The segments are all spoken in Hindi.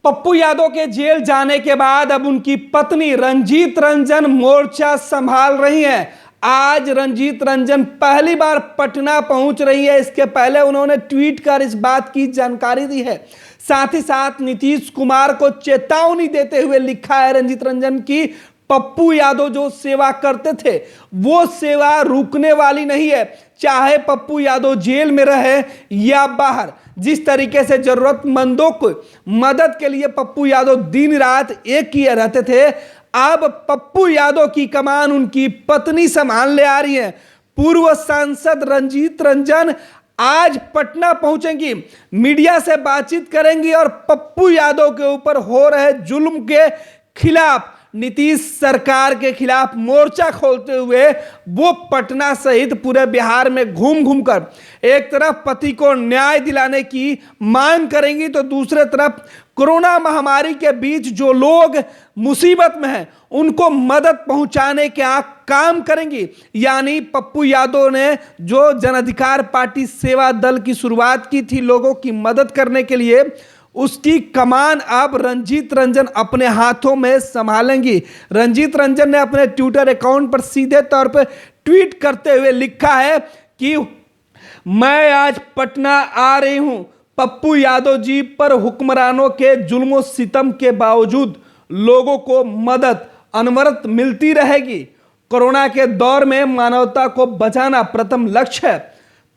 पप्पू यादव के जेल जाने के बाद अब उनकी पत्नी रंजीत रंजन मोर्चा संभाल रही हैं। आज रंजीत रंजन पहली बार पटना पहुंच रही है। इसके पहले उन्होंने ट्वीट कर इस बात की जानकारी दी है। साथ ही साथ नीतीश कुमार को चेतावनी देते हुए लिखा है रंजीत रंजन की पप्पू यादव जो सेवा करते थे वो सेवा रुकने वाली नहीं है, चाहे पप्पू यादव जेल में रहे या बाहर। जिस तरीके से जरूरतमंदों को मदद के लिए पप्पू यादव दिन रात एक किए रहते थे, अब पप्पू यादव की कमान उनकी पत्नी संभालने आ रही है। पूर्व सांसद रंजीत रंजन आज पटना पहुंचेंगी, मीडिया से बातचीत करेंगी और पप्पू यादव के ऊपर हो रहे जुल्म के खिलाफ, नीतीश सरकार के खिलाफ मोर्चा खोलते हुए वो पटना सहित पूरे बिहार में घूम घूम कर एक तरफ पति को न्याय दिलाने की मांग करेंगी तो दूसरे तरफ कोरोना महामारी के बीच जो लोग मुसीबत में हैं उनको मदद पहुंचाने का काम करेंगी। यानी पप्पू यादव ने जो जन अधिकार पार्टी सेवा दल की शुरुआत की थी लोगों की मदद करने के लिए, उसकी कमान अब रंजीत रंजन अपने हाथों में संभालेंगी। रंजीत रंजन ने अपने ट्विटर अकाउंट पर सीधे तौर पर ट्वीट करते हुए लिखा है कि मैं आज पटना आ रही हूं। पप्पू यादव जी पर हुक्मरानों के जुल्म सितम के बावजूद लोगों को मदद अनवरत मिलती रहेगी। कोरोना के दौर में मानवता को बचाना प्रथम लक्ष्य है।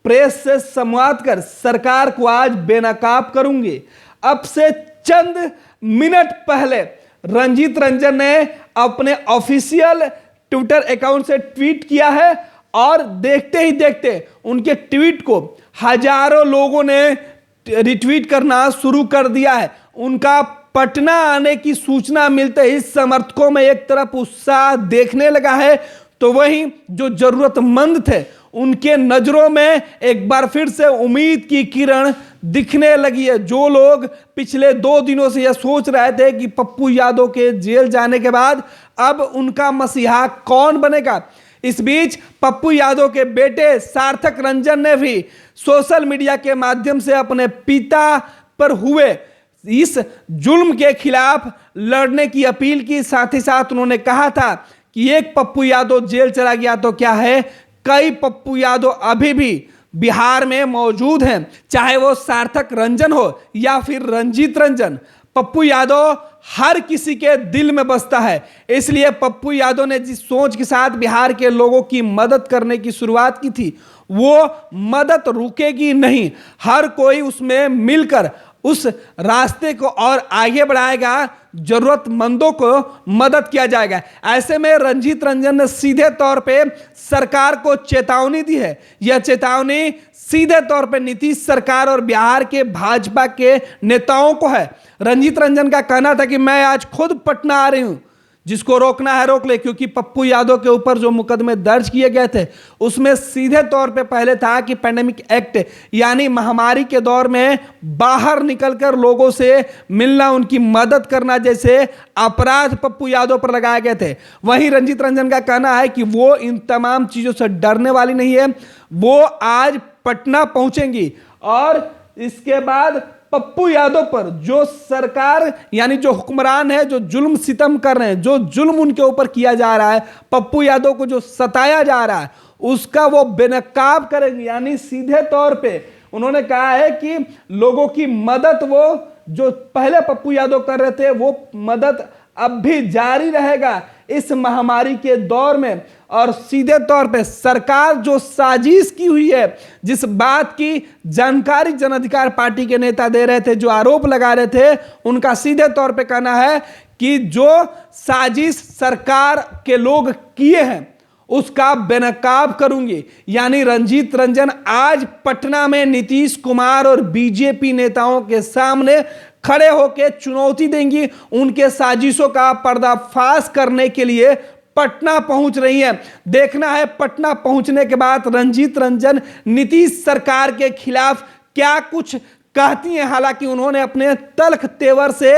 प्रेस से संवाद कर सरकार को आज बेनकाब करूंगी। अब से चंद मिनट पहले रंजीत रंजन ने अपने ऑफिशियल ट्विटर अकाउंट से ट्वीट किया है और देखते ही देखते उनके ट्वीट को हजारों लोगों ने रिट्वीट करना शुरू कर दिया है। उनका पटना आने की सूचना मिलते ही समर्थकों में एक तरफ उत्साह देखने लगा है तो वहीं जो जरूरतमंद थे उनके नजरों में एक बार फिर से उम्मीद की किरण दिखने लगी है। जो लोग पिछले 2 दिनों से यह सोच रहे थे कि पप्पू यादव के जेल जाने के बाद अब उनका मसीहा कौन बनेगा, इस बीच पप्पू यादव के बेटे सार्थक रंजन ने भी सोशल मीडिया के माध्यम से अपने पिता पर हुए इस जुल्म के खिलाफ लड़ने की अपील की। साथ ही साथ उन्होंने कहा था कि एक पप्पू यादव जेल चला गया तो क्या है, कई पप्पू यादव अभी भी बिहार में मौजूद हैं, चाहे वो सार्थक रंजन हो या फिर रंजीत रंजन। पप्पू यादव हर किसी के दिल में बसता है। इसलिए पप्पू यादव ने जिस सोच के साथ बिहार के लोगों की मदद करने की शुरुआत की थी वो मदद रुकेगी नहीं। हर कोई उसमें मिलकर उस रास्ते को और आगे बढ़ाएगा, जरूरतमंदों को मदद किया जाएगा। ऐसे में रंजीत रंजन ने सीधे तौर पे सरकार को चेतावनी दी है। यह चेतावनी सीधे तौर पे नीतीश सरकार और बिहार के भाजपा के नेताओं को है। रंजीत रंजन का कहना था कि मैं आज खुद पटना आ रही हूं, जिसको रोकना है रोक ले, क्योंकि पप्पू यादव के ऊपर जो मुकदमे दर्ज किए गए थे उसमें सीधे तौर पे पहले था कि पैंडेमिक एक्ट यानी महामारी के दौर में बाहर निकलकर लोगों से मिलना, उनकी मदद करना जैसे अपराध पप्पू यादव पर लगाए गए थे। वहीं रंजीत रंजन का कहना है कि वो इन तमाम चीजों से डरने वाली नहीं है, वो आज पटना पहुंचेंगी और इसके बाद पप्पू यादव पर जो सरकार यानी जो हुक्मरान है, जो जुल्म सितम कर रहे हैं, जो जुल्म उनके ऊपर किया जा रहा है, पप्पू यादव को जो सताया जा रहा है उसका वो बेनकाब करेंगे। यानी सीधे तौर पे उन्होंने कहा है कि लोगों की मदद वो जो पहले पप्पू यादव कर रहे थे वो मदद अब भी जारी रहेगा इस महामारी के दौर में। और सीधे तौर पे सरकार जो साजिश की हुई है, जिस बात की जानकारी जन अधिकार पार्टी के नेता दे रहे थे, जो आरोप लगा रहे थे, उनका सीधे तौर पे कहना है कि जो साजिश सरकार के लोग किए हैं उसका बेनकाब करूंगी। यानी रंजीत रंजन आज पटना में नीतीश कुमार और बीजेपी नेताओं के सामने खड़े होकर चुनौती देंगी। उनके साजिशों का पर्दाफाश करने के लिए पटना पहुंच रही है। देखना है पटना पहुंचने के बाद रंजीत रंजन नीतीश सरकार के खिलाफ क्या कुछ कहती हैं। हालांकि उन्होंने अपने तल्ख तेवर से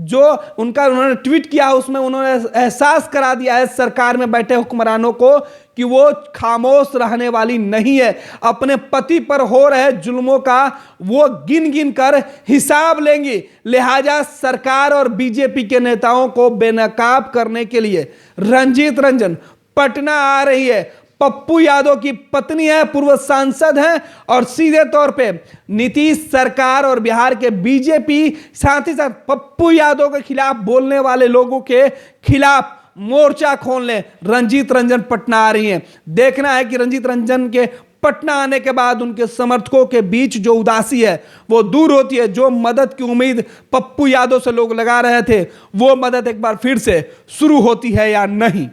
जो उन्होंने ट्वीट किया उसमें उन्होंने एहसास करा दिया है सरकार में बैठे हुक्मरानों को कि वो खामोश रहने वाली नहीं है। अपने पति पर हो रहे जुल्मों का वो गिन गिन कर हिसाब लेंगी। लिहाजा सरकार और बीजेपी के नेताओं को बेनकाब करने के लिए रंजीत रंजन पटना आ रही है। पप्पू यादव की पत्नी है, पूर्व सांसद हैं और सीधे तौर पे नीतीश सरकार और बिहार के बीजेपी, साथ ही साथ पप्पू यादव के खिलाफ बोलने वाले लोगों के खिलाफ मोर्चा खोलने रंजीत रंजन पटना आ रही हैं। देखना है कि रंजीत रंजन के पटना आने के बाद उनके समर्थकों के बीच जो उदासी है वो दूर होती है। जो मदद की उम्मीद पप्पू यादव से लोग लगा रहे थे वो मदद एक बार फिर से शुरू होती है या नहीं।